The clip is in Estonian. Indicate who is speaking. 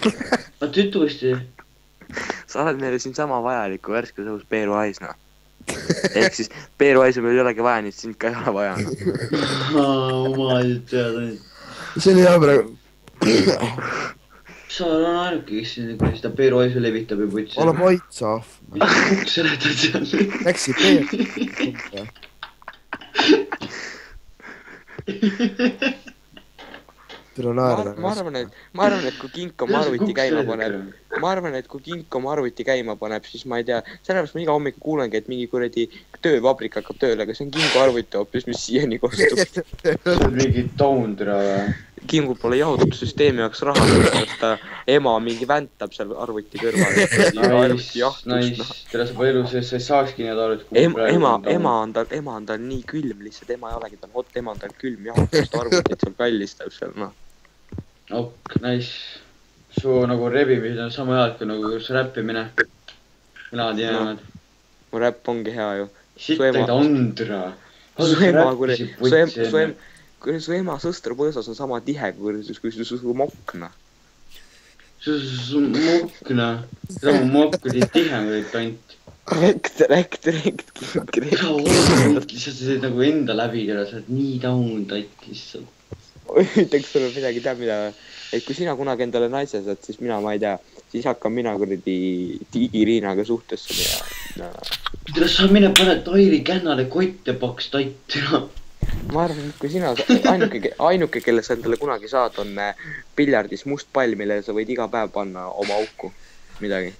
Speaker 1: Aga tütusti.
Speaker 2: Sa oled meile siin sama vajaliku värske sõus Peeru Aisna. Ehk siis Peeru Aisa meil ei olegi vaja, nii et sind ka ei ole vaja.
Speaker 1: Ma ei tea.
Speaker 3: See oli hea praegu.
Speaker 1: Sa on ainuke, kes siin seda Peeru Aisa levitab ja putsi.
Speaker 3: Ole vait saaf.
Speaker 1: Mis seletad seal?
Speaker 3: Läksid Peeru. Tule naerda.
Speaker 2: Ma arvan, et kui Kinko Marvuti käima paneb, siis ma ei tea, sellepärast ma iga hommik kuulengi, et mingi kuradi töövabrik hakkab tööle, aga see on Kinko arvuti hoopis, mis siiani kostub.
Speaker 1: See on mingi Toundra või?
Speaker 2: Kingul pole jahutussüsteemi jaoks raha, sest ta ema mingi väntab seal arvuti kõrval.
Speaker 1: Nice. Tere sa palju see saakski need arvud.
Speaker 2: Ema on tal nii külm lihtsalt, ema ei olegi tal hot, ema on tal külm jahutust arvutit seal kallistab seal, noh.
Speaker 1: Ok, nice. Su nagu rebimised on sama head kui nagu räppimine. Mina tean.
Speaker 2: Mu räpp ongi hea ju.
Speaker 1: Sitta Toundra.
Speaker 2: Su ema sõstru põõsas on sama tihe kui su mokna.
Speaker 1: Su mokna. Sama mokk oli tihe või tont.
Speaker 2: Rekt.
Speaker 1: Lihtsalt sa teed nagu enda läbi, sa oled nii down tott lihtsalt.
Speaker 2: Ütleks sulle midagi, tead mida, et kui sina kunagi endale naise saad, siis mina, ma ei tea, siis hakkan mina kuradi Igiriinaga suhtesse ja...
Speaker 1: Tere sa mine pane Tairi kännale kott ja paks tott.
Speaker 2: Ma arvan, et kui sina, ainuke, kelle sa endale kunagi saad, on piljardis must pall, mille sa võid iga päev panna oma auku midagi.